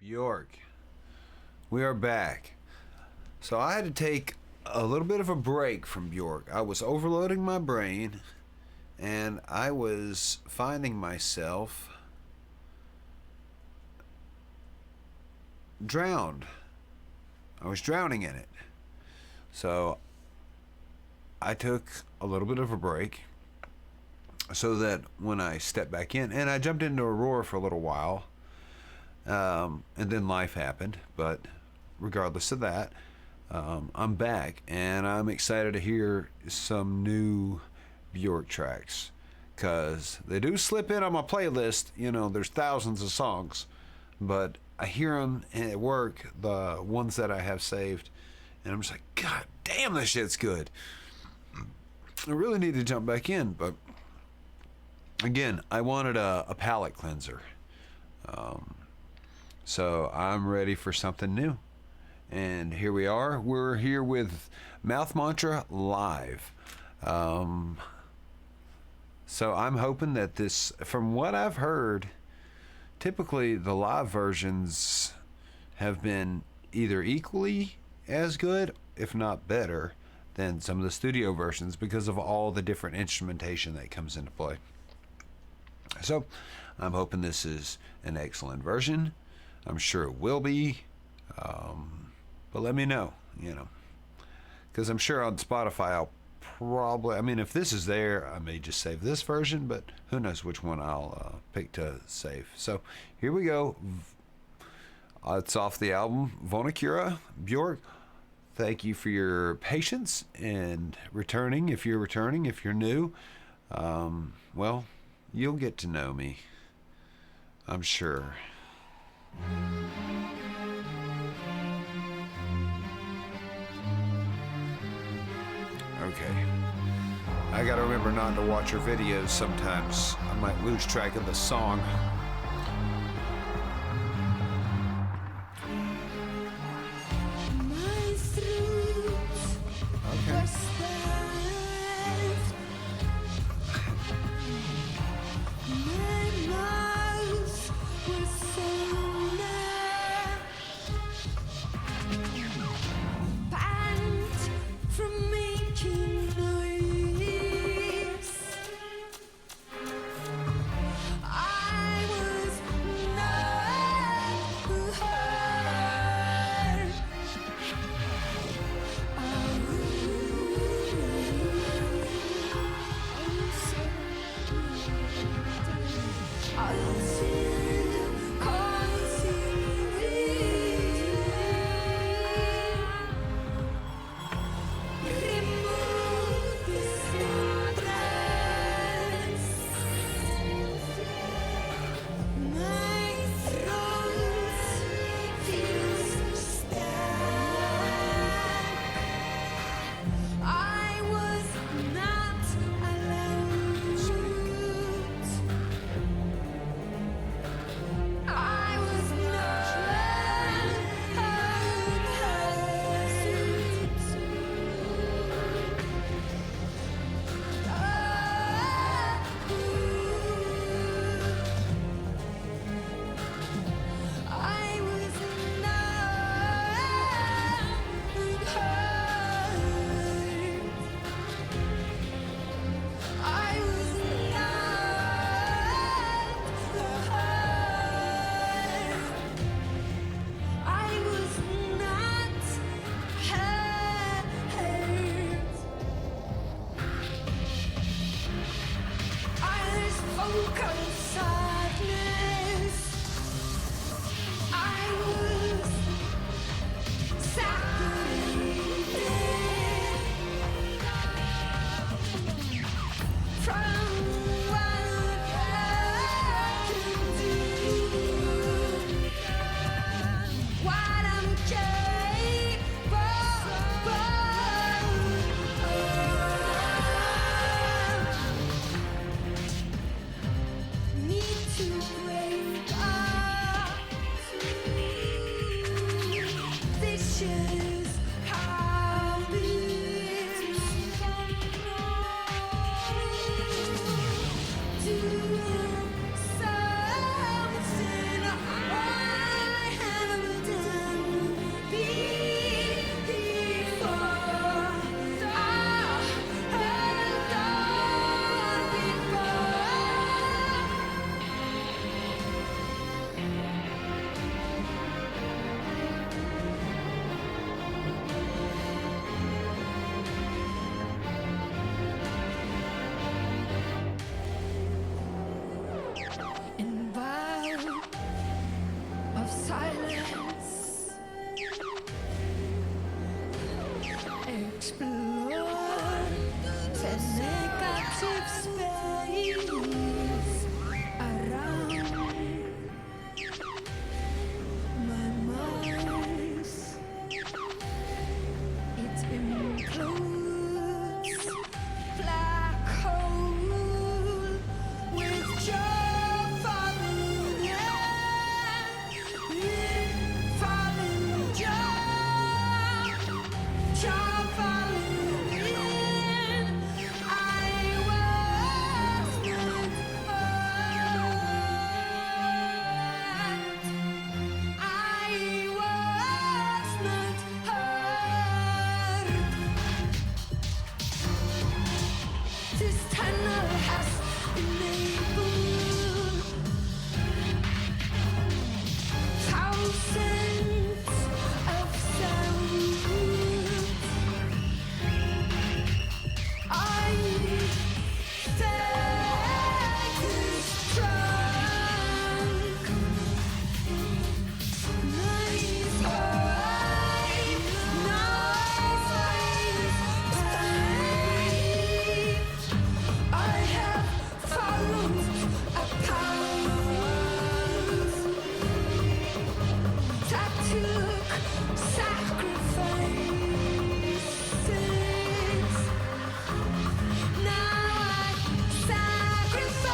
Bjork. We are back. So I had to take a little bit of a break from Bjork. I was overloading my brain and I was finding myself drowned. I was drowning in it. So I took a little bit of a break so that when I stepped back in, and I jumped into Aurora for a little while, and then life happened. But regardless of that, I'm back, and I'm excited to hear some new Bjork tracks, because they do slip in on my playlist. You know, there's thousands of songs, but I hear them at work, the ones that I have saved, and I'm just like, God damn, this shit's good. I really need to jump back in, but again, I wanted a palate cleanser. So I'm ready for something new. And here we are. We're here with Mouth Mantra live. So I'm hoping that this, from what I've heard, typically the live versions have been either equally as good, if not better, than some of the studio versions, because of all the different instrumentation that comes into play. So I'm hoping this is an excellent version. I'm sure it will be, but let me know, because I'm sure on Spotify I'll probably, if this is there, I may just save this version, but who knows which one I'll pick to save. So here we go. It's off the album Vonacura, Bjork. Thank you for your patience and returning. If you're returning, if you're new, well, you'll get to know me, I'm sure. Okay. I gotta remember not to watch your videos sometimes. I might lose track of the song. Okay. Silence. Explore the negative space around my mind. It implodes, black hole with jaw falling in, falling jaw falling in. I was not hurt. I was not hurt. This tunnel has enabled thousands of sounds. I stand strong. Nice eyes, nice eyes. I have followed a path that took sacrifices. Now I sacrifice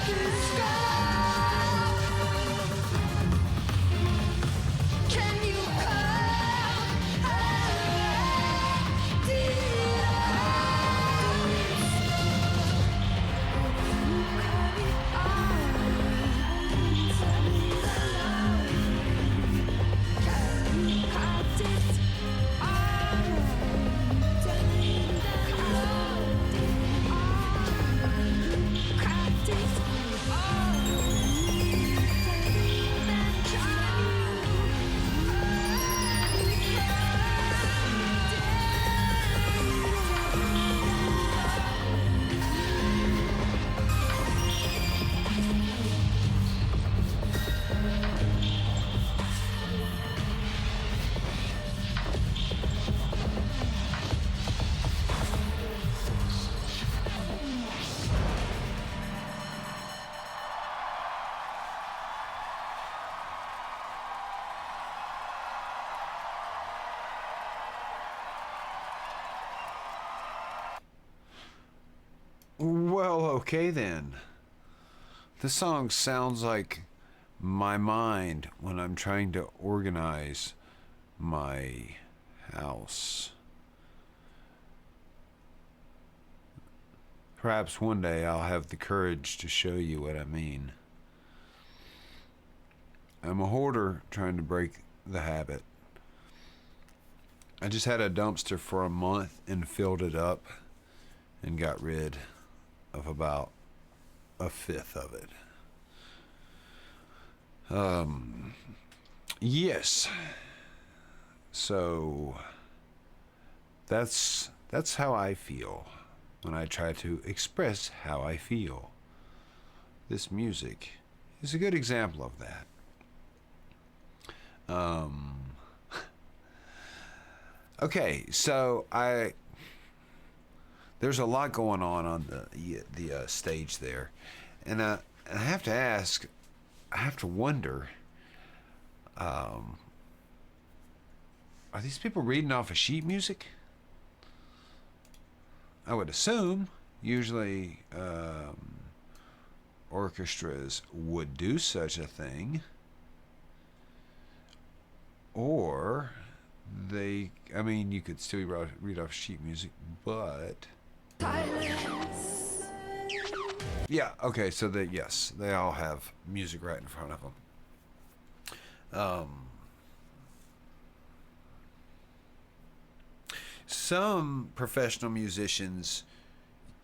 the sky. Can you come? Well, okay then. This song sounds like my mind when I'm trying to organize my house. Perhaps one day I'll have the courage to show you what I mean. I'm a hoarder trying to break the habit. I just had a dumpster for a month and filled it up and got rid of about a fifth of it. Yes. So that's how I feel when I try to express how I feel. This music is a good example of that. Okay, so there's a lot going on the stage there, and I have to ask, I have to wonder, are these people reading off of sheet music? I would assume usually orchestras would do such a thing, or you could still read off sheet music, but Silence. yeah, okay, so yes, they all have music right in front of them. Some professional musicians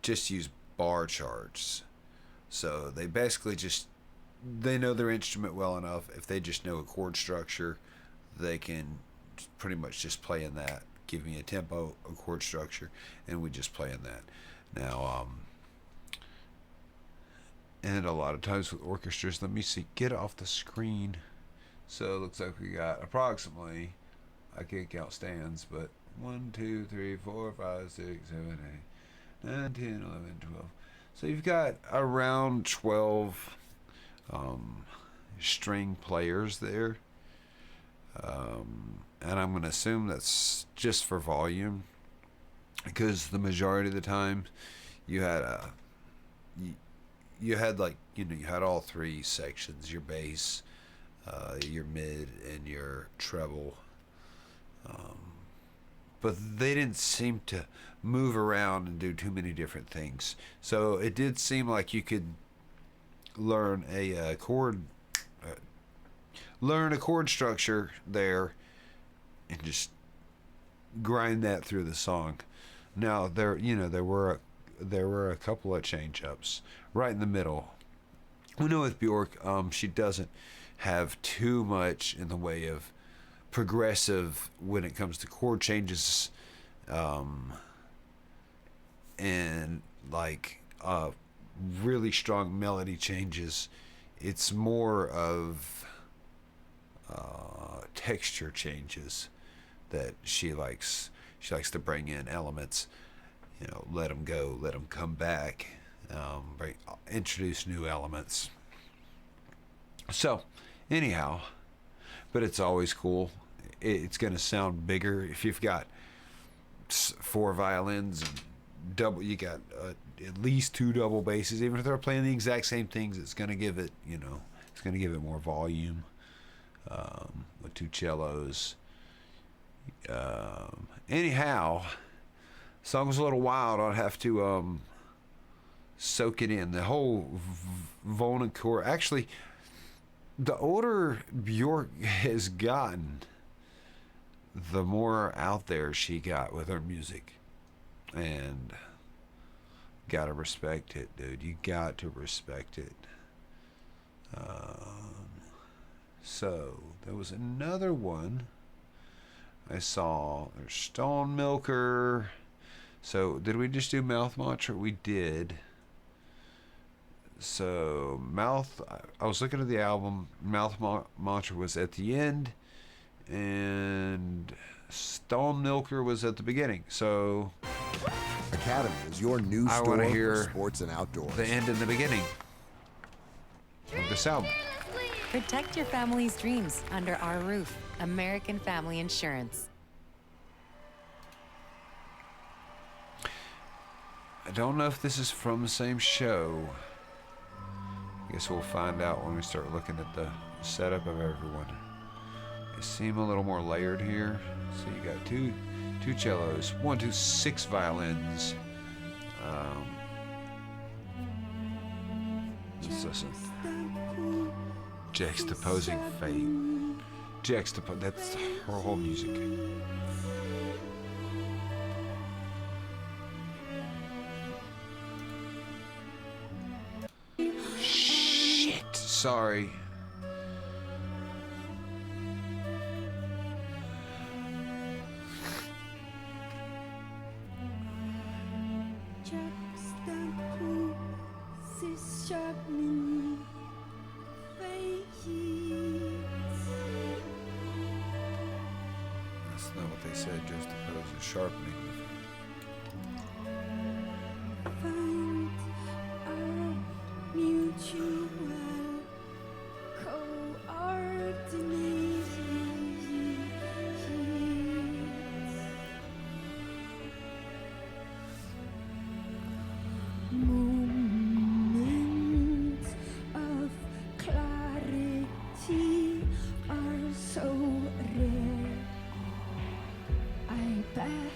just use bar charts. So they basically they know their instrument well enough. If they just know a chord structure, they can pretty much just play in that. Give me a tempo, a chord structure, and we just play in that. Now, and a lot of times with orchestras, let me see, get off the screen. So it looks like we got approximately, I can't count stands, but 1, 2, 3, 4, 5, 6, 7, 8, 9, 10, 11, 12. So you've got around 12 string players there. And I'm going to assume that's just for volume, because the majority of the time you had you had like, you know, you had all three sections: your bass, your mid, and your treble. But they didn't seem to move around and do too many different things. So it did seem like you could learn a learn a chord structure there and just grind that through the song. Now there, you know, there were a couple of change ups right in the middle. We know with Bjork, she doesn't have too much in the way of progressive when it comes to chord changes, and like really strong melody changes. It's more of texture changes that she likes. She likes to bring in elements, you know, let them go, let them come back, introduce new elements. So, anyhow, but it's always cool. It's going to sound bigger if you've got 4 violins and double. You got at least 2 double basses. Even if they're playing the exact same things, it's going to give it, you know, it's going to give it more volume. With 2 cellos. Anyhow, song was a little wild. I'd have to soak it in. The whole Volna chord. Actually, the older Bjork has gotten, the more out there she got with her music. And gotta respect it, dude. You got to respect it. So there was another one I saw. There's Stonemilker. So did we just do Mouth Mantra? We did. So I was looking at the album. Mouth Mantra was at the end, and Stonemilker was at the beginning. So Academy is your new I store want to for hear sports and outdoors. the end and the beginning of this album. Protect your family's dreams under our roof. American Family Insurance. I don't know if this is from the same show. I guess we'll find out when we start looking at the setup of everyone. They seem a little more layered here. So you got two cellos, 1, 2, 6 violins. Let's listen. Juxtaposing fate. That's her whole music. Shit. Sorry. That's not what they said, just oppose the sharpening. Moments of clarity are so rare. I better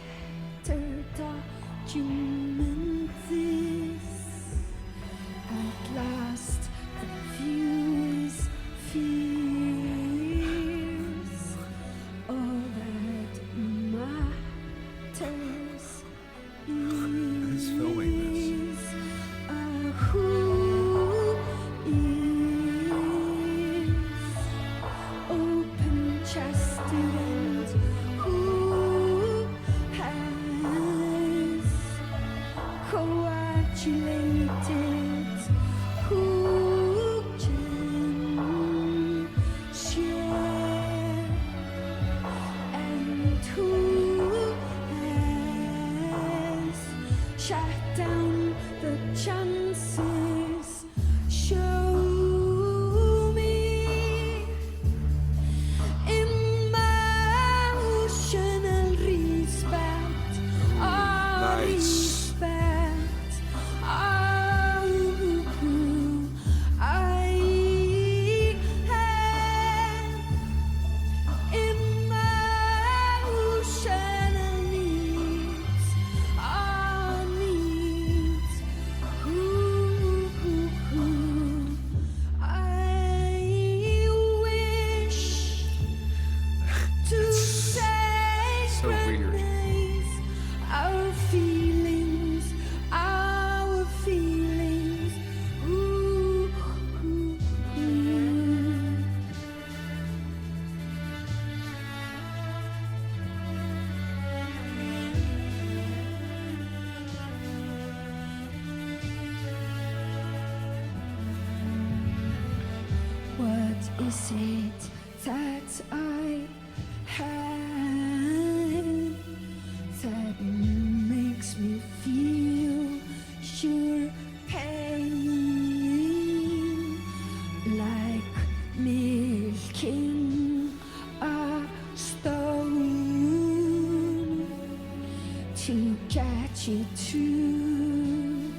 to get you to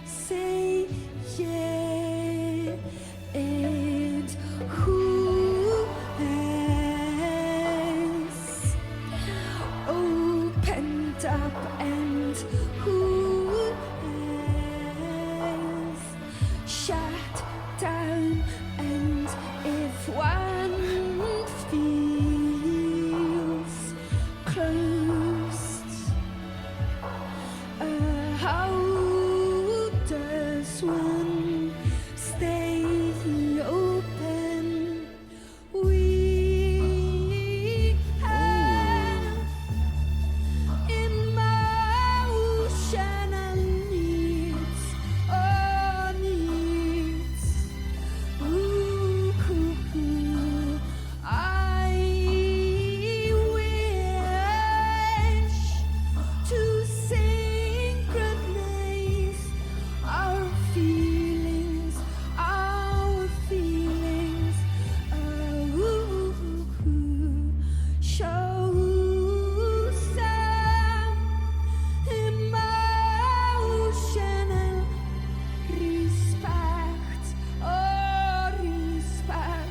say yeah. And who has opened up, and who has shut down, and if one feels closed, how does one stay open? We have emotional needs, oh needs. Ooh, I wish to synchronize our feelings, our feelings. Show some emotional respect, oh respect.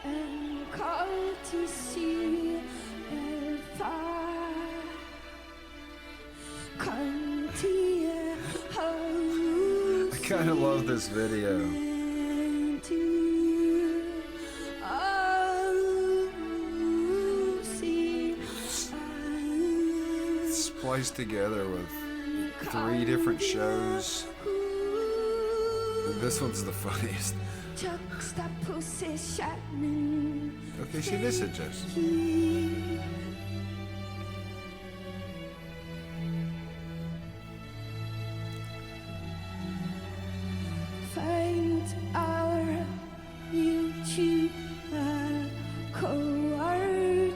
And call to see if I come to your house. I kind of love this video. Spliced together with 3 different shows. And this one's the funniest. Okay, see, this is just. Find our mutual coordinate.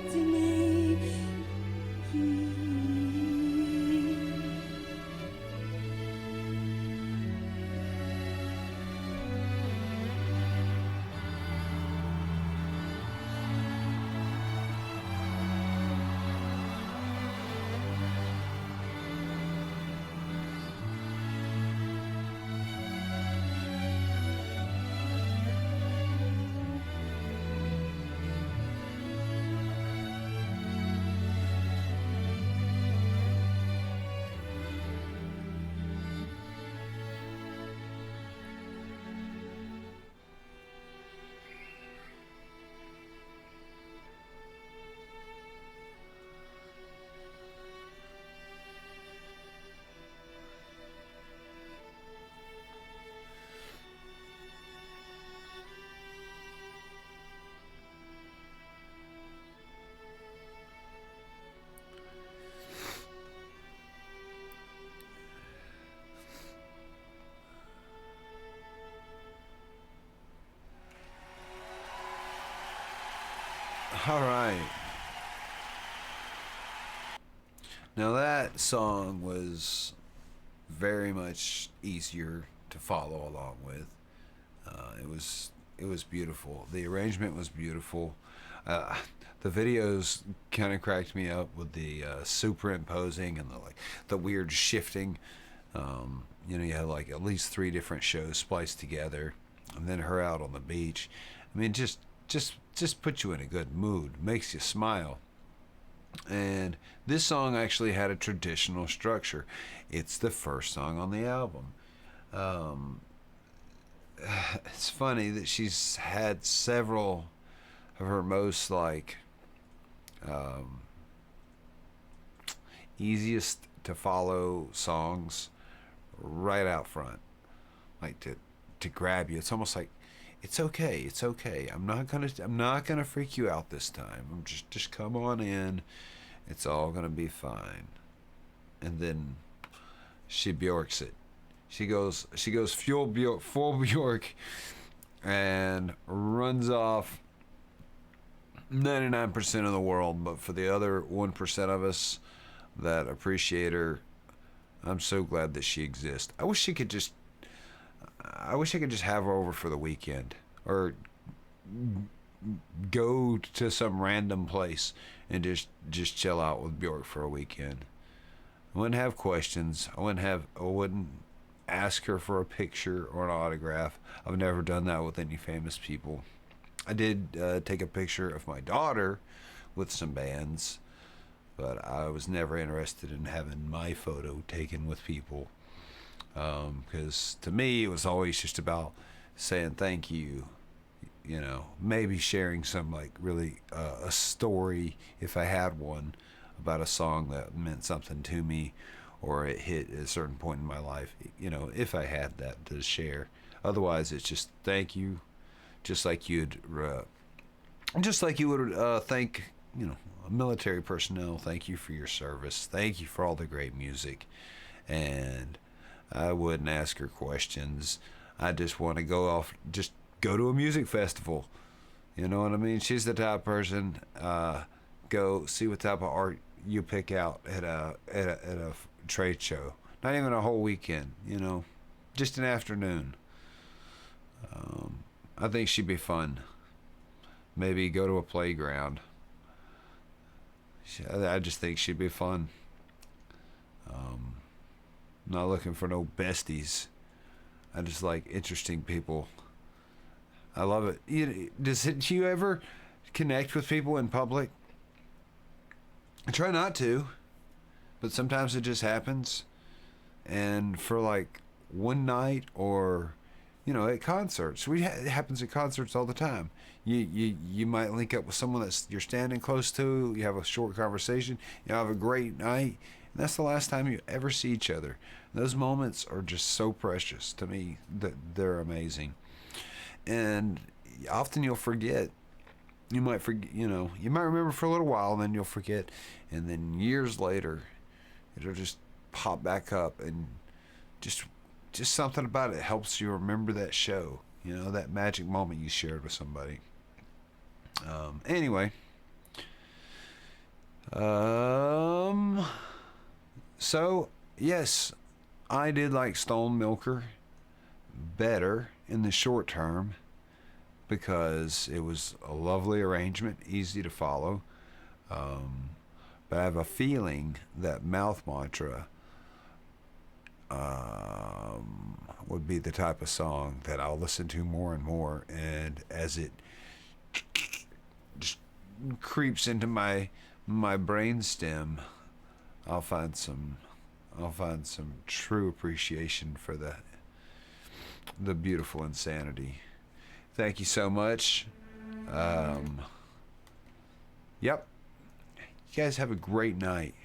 All right. Now that song was very much easier to follow along with. It was beautiful. The arrangement was beautiful. The videos kind of cracked me up with the superimposing and the weird shifting. You had like at least 3 different shows spliced together, and then her out on the beach. I mean, just puts you in a good mood, makes you smile. And this song actually had a traditional structure. It's the first song on the album. It's funny that she's had several of her most easiest to follow songs right out front, like to grab you. It's almost like, it's okay. I'm not gonna freak you out this time. I'm just come on in. It's all gonna be fine. And then she Bjorks it. She goes full Bjork, and runs off 99% of the world. But for the other 1% of us that appreciate her, I'm so glad that she exists. I wish I could just have her over for the weekend, or go to some random place and just chill out with Bjork for a weekend. I wouldn't have questions. I wouldn't ask her for a picture or an autograph. I've never done that with any famous people. I did take a picture of my daughter with some bands, but I was never interested in having my photo taken with people, because to me it was always just about saying thank you, maybe sharing some like really a story if I had one about a song that meant something to me, or it hit at a certain point in my life, if I had that to share. Otherwise it's just thank you, just like you would thank military personnel. Thank you for your service, thank you for all the great music. And I wouldn't ask her questions. I just want to just go to a music festival. You know what I mean? She's the type of person, go see what type of art you pick out at a trade show. Not even a whole weekend, just an afternoon. I think she'd be fun. Maybe go to a playground. I just think she'd be fun. Not looking for no besties. I just like interesting people. I love it. Did you ever connect with people in public? I try not to, but sometimes it just happens. And for like one night, or at concerts, it happens at concerts all the time. You might link up with someone that you're standing close to. You have a short conversation. You have a great night, and that's the last time you ever see each other. Those moments are just so precious to me that they're amazing. And often you'll forget. You might forget. You might remember for a little while, and then you'll forget, and then years later, it'll just pop back up, and just something about it helps you remember that show. That magic moment you shared with somebody. Anyway. So, yes, I did like Stonemilker better in the short term, because it was a lovely arrangement, easy to follow. But I have a feeling that Mouth Mantra would be the type of song that I'll listen to more and more, and as it just creeps into my brainstem, I'll find some true appreciation for the beautiful insanity. Thank you so much. Yep. You guys have a great night.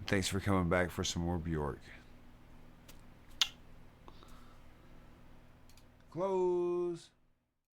Thanks for coming back for some more Bjork. Close.